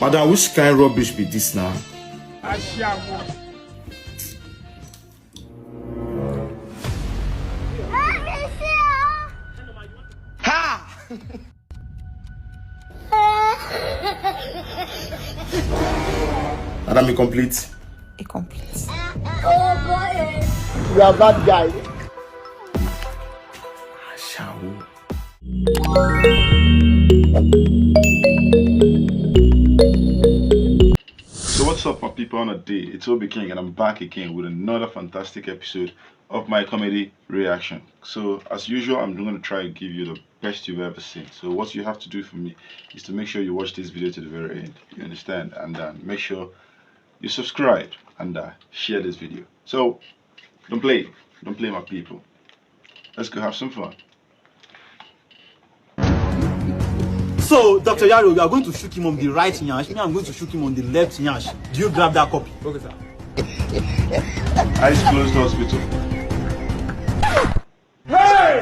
Madam, which kind rubbish be this now? Ashawo. Ha! Madam, incomplete. Incomplete. Oh boy! You are bad guy. Ashawo. So what's up, my people? On a day, it's OBIKING and I'm back again with another fantastic episode of my comedy reaction. So as usual, I'm going to try to give you the best you've ever seen. So what you have to do for me is to make sure you watch this video to the very end. You understand? And make sure you subscribe and share this video. So don't play my people. Let's go have some fun. So, Dr. Yaro, you are going to shoot him on the right nyash. Me, I'm going to shoot him on the left nyash. Do you grab that copy? Okay, sir. Eyes closed, hospital. Hey!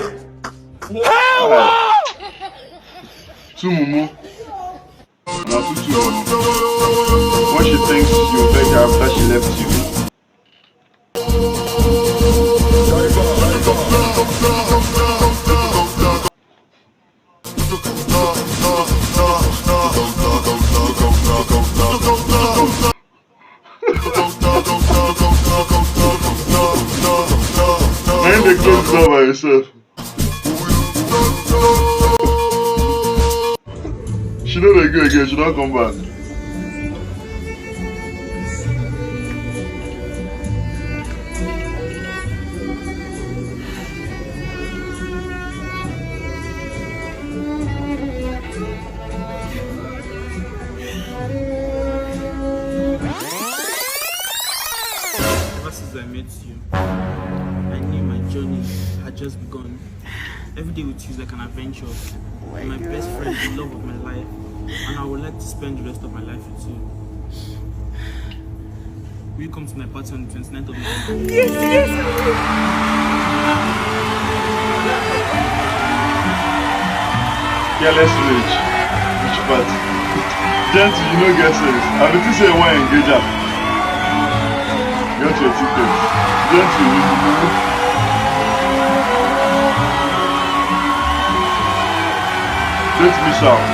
Two mumu. Now two mumu. When she thinks you beg her after she left you. Man, they close the door by yourself. She know they go again, she don't come back. Ever since I met you, I knew my journey had just begun. Every day with you is like an adventure. You're my best friend, the love of my life, and I would like to spend the rest of my life with you. Will you come to my party on the 29th of November? Yes, yes. Yeah, let's reach. Which part? Gentuu, you know, get sense. I bet you say why engage up. Get your ticket. Gentuu, you know. Don't miss out.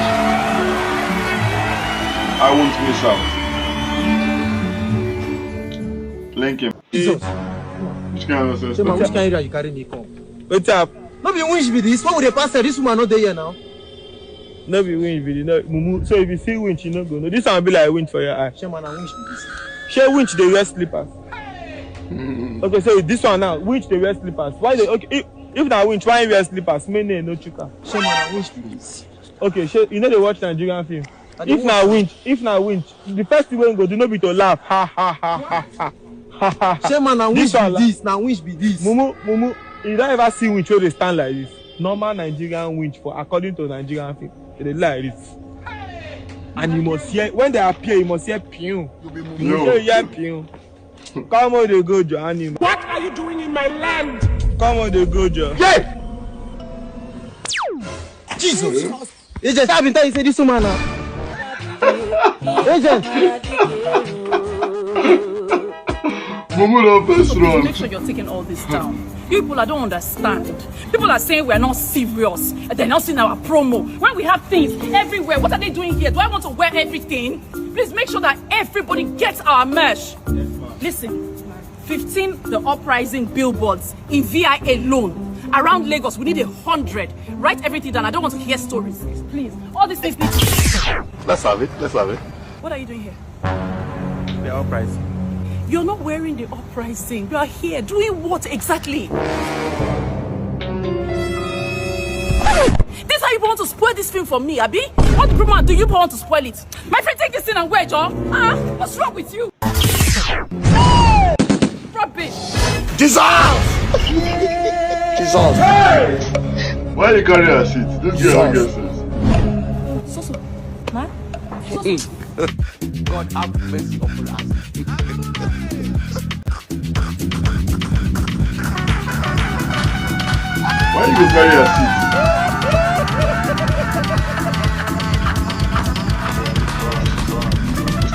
I won't miss out. Link him. Jesus. Which kind of nonsense? Which kind area you carry me come? What's up? No be winch be this. What would the pastor? This woman not there here now. No be winch, be no mumu. So if you see winch, you no go. No, this one be like winch for your eye. Shey man, winch be this. Shey winch they wear slippers. Okay, so this one now, winch they wear slippers. Why they okay? If na winch, why you wear slippers? Me no chuka. Shey man, winch be this. Okay, shey you know they watch Nigerian film. If na winch, the first thing we go do no be to laugh. Ha ha ha ha ha ha ha. Shey man, winch be this. Now winch be this. Mumu, you don't ever see winch where they stand like this. Normal Nigerian winch for according to Nigerian film, they like this. And you must hear when they appear, you must hear pew. You must hear pew. Come on, they go, Johnny. What are you doing in my land? Come on, they go, Joe. Yeah. Jesus. Agent, I've been telling you say this woman now. Agent. Mumu don't first run. Make sure you're taking all this down. People, I don't understand. People are saying we're not serious. They're not seeing our promo. When we have things everywhere, what are they doing here? Do I want to wear everything? Please make sure that everybody gets our merch. Listen, 15 the uprising billboards in VI alone. Around Lagos, we need 100. Write everything down. I don't want to hear stories. Please. All these things need to... Let's have it. What are you doing here? The uprising. You're not wearing the uprising. You are here. Doing what exactly? This is how you want to spoil this film for me, Abi? What do you want to spoil it? My friend, take this thing and wear it, Joe. What's wrong with you? Rubbish. Jesus. Jesus. Hey! Why you carry her seat? This girl gets sense. Soso, man. Soso. God have mercy upon us. Why you go carry her seat?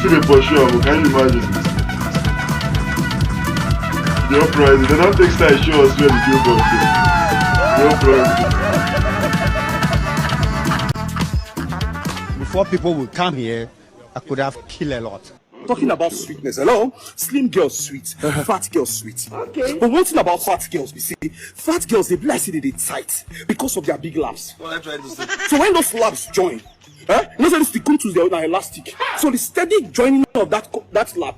Still a for sure, but can you imagine? The uprising. They don't take style show us where the billboard is. The uprising. Before people would come here, I could have killed a lot. Talking about sweetness, hello? Slim girls sweet, fat girls sweet. Okay. But one thing about fat girls, we see, fat girls, they bless it, they tight because of their big laps. What I'm trying to say. So when those laps join, you know, the contours, they are elastic. So the steady joining of that lap,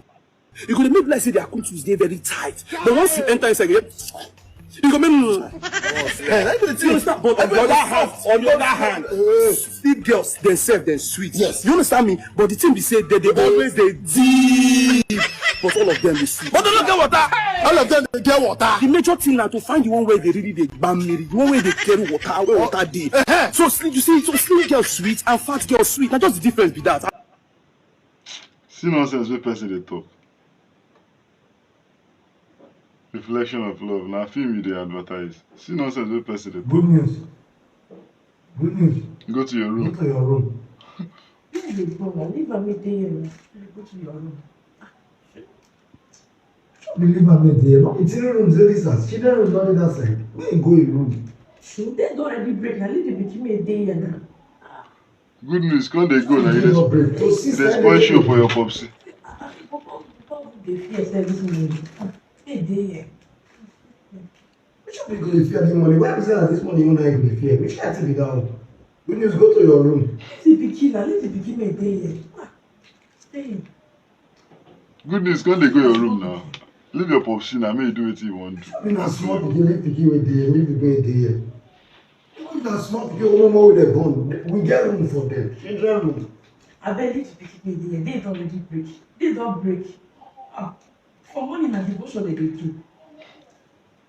you're going to make bless it, their contours, they're very tight. But once you enter inside, you go make but on the other hand, sweet girls themselves they're sweet. Yes. You understand me? But the thing we say they always they deep. But all of them they sweet. But they don't get water. All of them they get water. The major thing now to find the one where they really they bam me, the one where they carry water, where water deep. So you see, so slim girls sweet and fat girls sweet. Now just the difference be that. See nonsense where person they talk. Reflection of love. Now film you they advertise. See nonsense where person they talk. Good news. Good news. Go to your room. Go to your room. Leave me there. Go to your room. Believe me there. No, it's in the room. She don't know that side. Where you go in room? Should they don't already break? I leave the bikini there now. Good news. Can't they go now? They spoil show for your popsy. They fear everything. Hey, there. Which of you go to fear the money? Why is it that this money you not even fear? Which can't be down? Good news. Go to your room. Leave the bikini there. Stay. Good news. Can't they go your room now? Leave your popsy now. May you do it you want to. I mean, a small pikin, leave pikin with there. Leave the boy there. Even that small pikin, no more with a gun. We get room for them. Children room. I bet leave the bikini there. They don't already break. They don't break. For morning and devotion they do.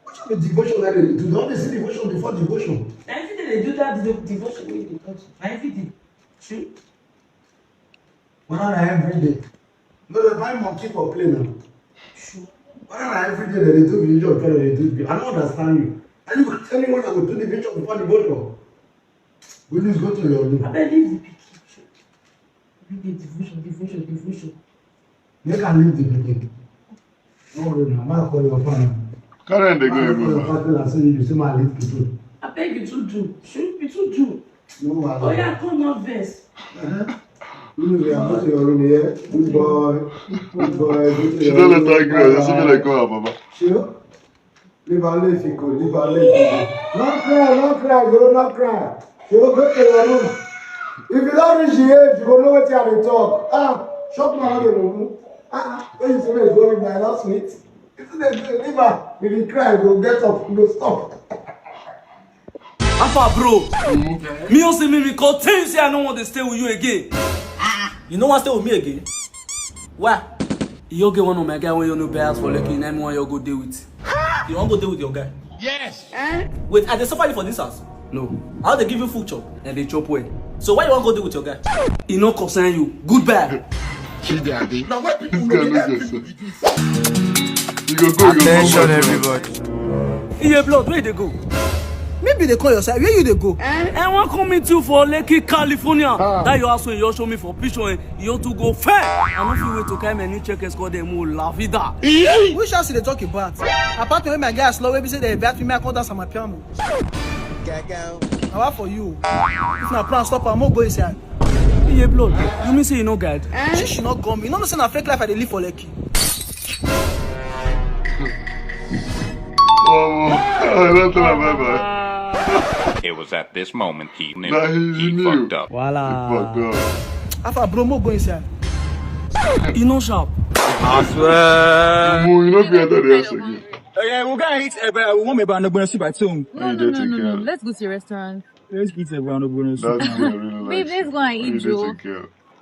Which of the devotion that they do? Don't they see devotion before devotion? Every day they do that devotion wey they touch. Every day. See? Why not every day? No, they buy monkey for play now. Sure. Why not every day they do religion before they do? I don't understand you. And you can tell me when I go do the religion before the devotion. We just go to your room. I bet leave the picture. Every day devotion. You can leave the beginning. No worry now, I'll call your father. Karen, they go I'll call your father and say you see my leave to do. I beg you to do. Should be to do. No, oh yeah, come not vex. You know, I'm not your room here. Good boy. Good boy. She don't let that go. That's something like go, Baba. Sure? Leave her late, Fico. Leave her late. Don't cry, go, not cry. She will go to your room. If you don't reach the age, you will know what you have to talk. Shut my hand in the room. When you say it's going by last week, it's the river. If you cry, go get up, go stop. Alpha bro, me also me because tell you say I don't want to stay with you again. You don't want to stay with me again? Why? You get one of my guy when you know bears for like in anyone you go deal with. You want to go deal with your guy? Yes. Wait, are they suffering for this house? No. How they give you food chop and they chop well. So why you want to go deal with your guy? He no concern you. Goodbye. Now why people know Attention everybody. Yeah, blood, where they go? Maybe they call your side. Where you they go? I want to meet you for Lekki, California. That you ask when you show me for picture. You want to go fair. I don't feel way to come and new checkers call them more la vida. Which house they talk about? Apart from my guys slow, we say they bet me I call that some piano. How for you? If na plan stop, I'm not going inside. Yeah, blood. You mean say you no guide? She should not come. You know say na fake life I dey live for Lekki. It was at this moment he knew he fucked up. Voila. Afa bro, mo go inside. You know sharp. I swear. You not be under the house again. Yeah, we're gonna eat. We want me to go see by two. No. Let's go to the restaurant. Let's eat everyone. That's really Babe, let's go and eat, Joe.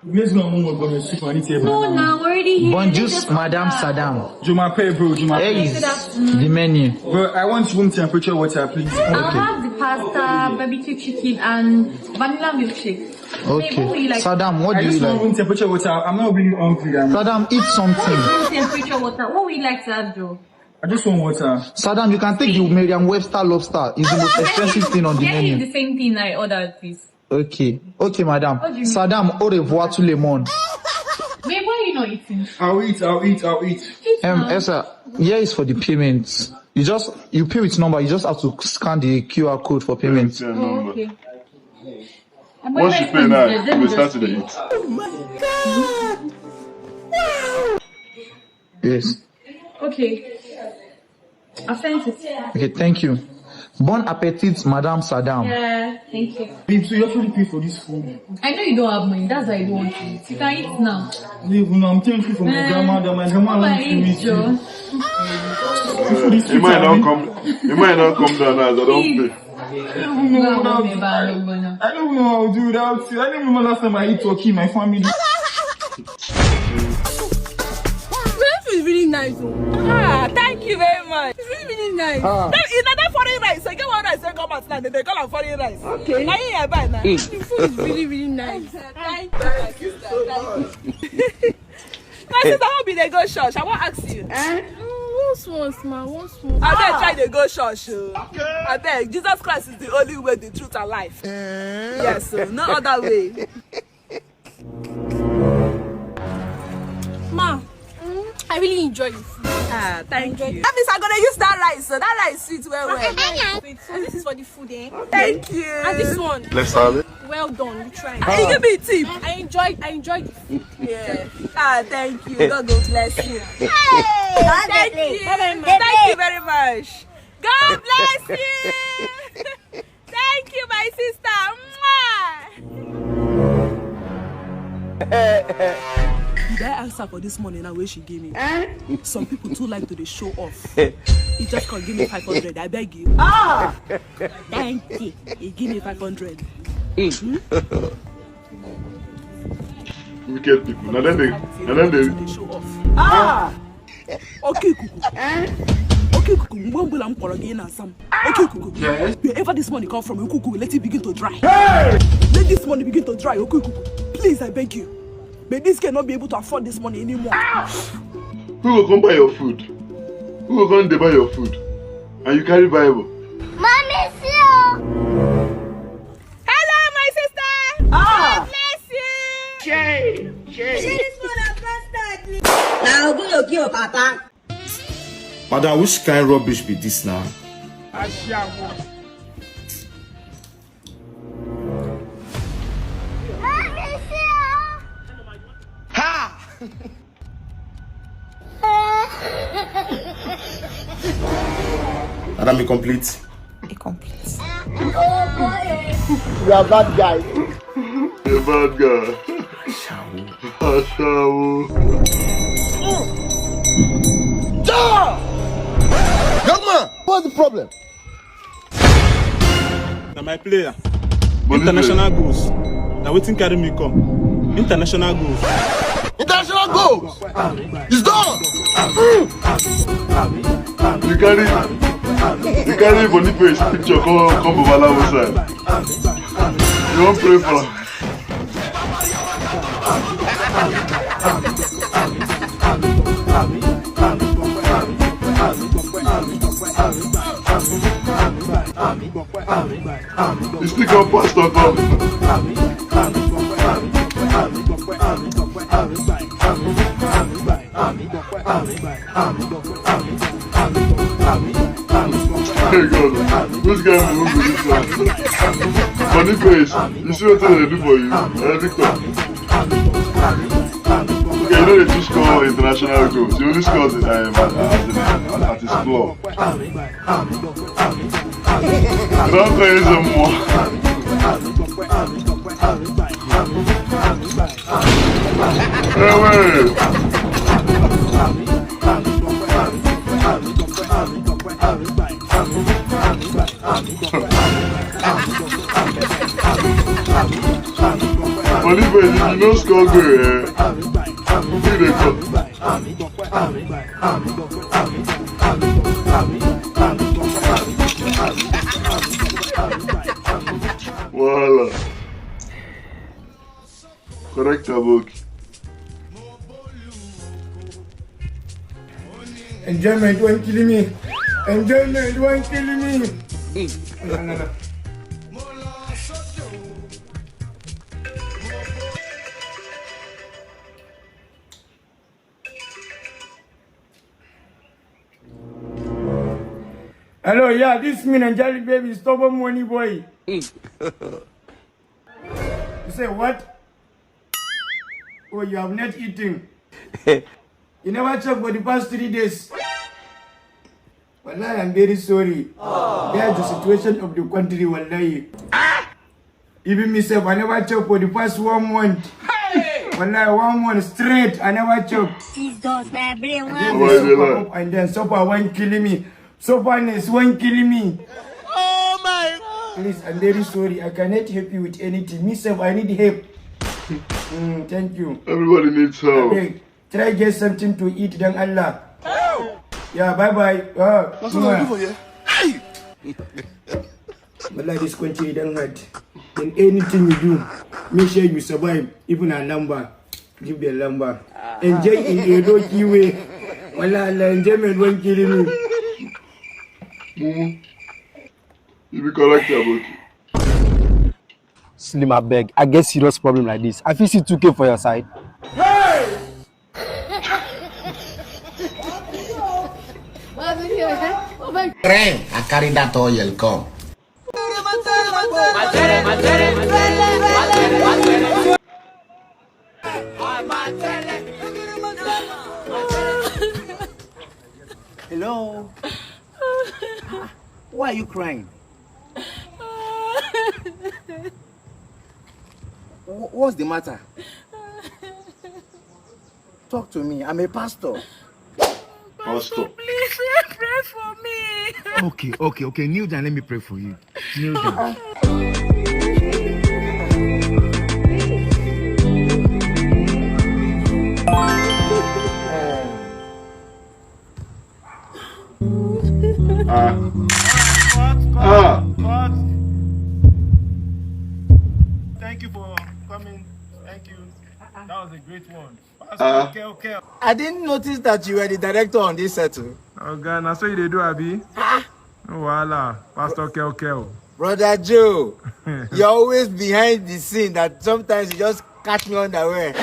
Let's go and go to soup and eat everyone. No, now we're already here. Bonjour, Madame Saddam. Juma pay, bro. Juma pay. Hey, the menu. Bro, I want room temperature water, please. I'll have the pasta, barbecue chicken, and vanilla milkshake. Okay. Babe, what would you like? Saddam, what do you like? I just want room temperature water. I'm not really hungry. Saddam, eat something. Room temperature water. What would you like to have, Joe? I just want water. Saddam, you can take the Merriam-Webster lobster. It's the most expensive thing on the menu. Get the same thing I ordered, please. Okay, madam. Saddam, au revoir tout le monde. Babe, why are you not eating? I'll eat. Elsa, here is for the payments. You pay with number. You just have to scan the QR code for payment. Oh, okay. Once you pay now, we start to eat. Oh my God! Wow! Yes. Okay. I've sent it. Okay, thank you. Bon appetit, Madame Saddam. Yeah, thank you. Babe, so you actually pay for this food? I know you don't have money. That's why you don't want to eat. You can eat now. Babe, I'm thankful for my grandma that my grandma wants to meet you. It might not come down as I don't pay. I don't know how to do without you. I don't remember last time I ate turkey in my family. It's really nice. Thank you very much. It's really nice. It's not foreign rice. I get one rice, I come and they call it foreign rice. Okay. Now you buy now. The food is really nice. Thank you so much. My sister, how be they go church? I want to ask you. Once more. I beg try to go church. I beg. Jesus Christ is the only way, the truth, and life. Yes, so no other way. Ma, I really enjoy your food. Thank you. That means I'm gonna use that rice. So that rice sweet well. Wait, so this is for the food, eh? Thank you. And this one. Let's have it. Well done. You tried. You give me a tip. I enjoyed the food. Yeah. Thank you. God go bless you. Hey, thank you. Thank you very much. God bless you. Thank you, my sister. Did I answer for this money now where she gave me? Some people too like to show off. You just can't give me 500, I beg you. Thank you. You give me 500. Wicked people. Now then they show off. Okay, Kuku. Okay, Kuku. Okay, Kuku. Yes. Wherever this money come from, Kuku, let it begin to dry. Hey! Let this money begin to dry, okay, Kuku. Please, I beg you. But this cannot be able to afford this money anymore. Who will come buy your food? Who will come to buy your food? And you carry Bible. Mommy, see you. Hello, my sister. God bless you. Share this one a bastard. Now go your kill, Papa. Madam, which kind of rubbish be this now? Ashawo. Ha! Madam, incomplete. Incomplete. You are bad guy. You're a bad guy. Ashawo. Young man, what's the problem? Now my player. International goals. Now waiting carry me come. International goals. International goals. It's done. You carry Boniface picture come over Balo side. You won't pray for. You still got pastor come. Hey God, which guy will do this one? Boniface, you see what they do for you? Victor. Okay, you know they just score international goals. He only scores at his club. Don't tell you some more. Hey, wait. Boniface, if you don't score goal, who they call? Voila. Correct book. Enjoyment won't kill me. Enjoyment won't kill me. No. Hello, yeah, this me Nigerian baby, stubborn money boy. You say what? Oh, you have not eaten. You never checked for the past 3 days. Wallahi, I'm very sorry. That's the situation of the country, wallahi. Even myself, I never checked for the past 1 month. Wallahi, 1 month straight, I never checked. And then so far one killing me. So far one killing me. Oh my God. Please, I'm very sorry. I cannot help you with anything. Myself, I need help. Thank you. Everybody needs help. Okay, try get something to eat, then Allah. Yeah, bye bye. That's what I do for you. But like this country don't hurt. In anything you do, make sure you survive. Even a number, give the number. Enjoy in a low-key way. Wallah, enjoyment won't kill me. You be correct about it. Slim, I beg. I get serious problem like this. I feel see 2K for your side. Hey! Rain, I carry that oil come. Hello. Why are you crying? What's the matter? Talk to me. I'm a pastor. Pastor. Please pray for me. Okay. Kneel down. Let me pray for you. Kneel down. Thank you for coming. Thank you. That was a great one. Okay. I didn't notice that you were the director on this set. Oh God, that's what you do, Abi. Oh, voila. Pastor Kel. Brother Joe, you're always behind the scene that sometimes you just catch me unaware.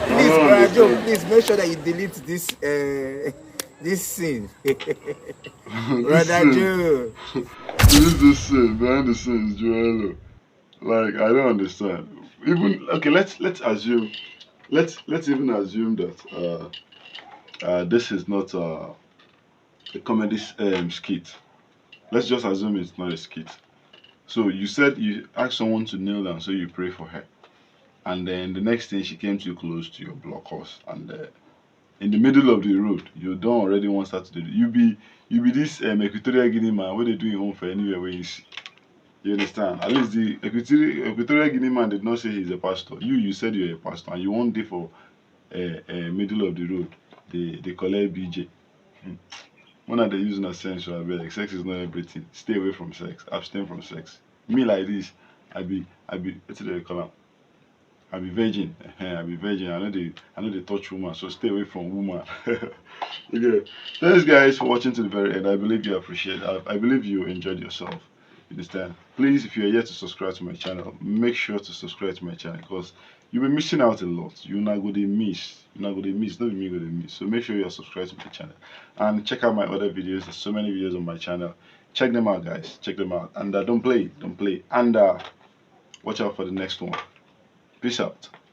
Please, Brother Joe, please make sure that you delete this scene. Brother Joe. This scene, behind the scenes, Joello. Like, I don't understand. Even okay, let's assume, let's even assume that this is not a comedy skit. Let's just assume it's not a skit. So you said you asked someone to kneel down, so you pray for her, and then the next thing she came too close to your blockhouse, and in the middle of the road, you don't already want her to do it. You be this Equatorial Guinea man. What they do in home for anywhere where you see. You understand? At least the Equatorial Guinea man did not say he's a pastor. You said you're a pastor, and you won't day for middle of the road. They collect BJ. When are they using a sense? Like, sex is not everything. Stay away from sex. Abstain from sex. Me like this, I be. What's the call? I be virgin. I be virgin. I know they touch woman, so stay away from woman. Okay. Thanks guys for watching to the very end. I believe you appreciate it. I believe you enjoyed yourself. You understand? Please, if you're yet to subscribe to my channel, make sure to subscribe to my channel, because you'll be missing out a lot. You're not going to miss. Not me going to miss. So make sure you're subscribed to my channel. And check out my other videos. There's so many videos on my channel. Check them out, guys. Check them out. And don't play. And watch out for the next one. Peace out.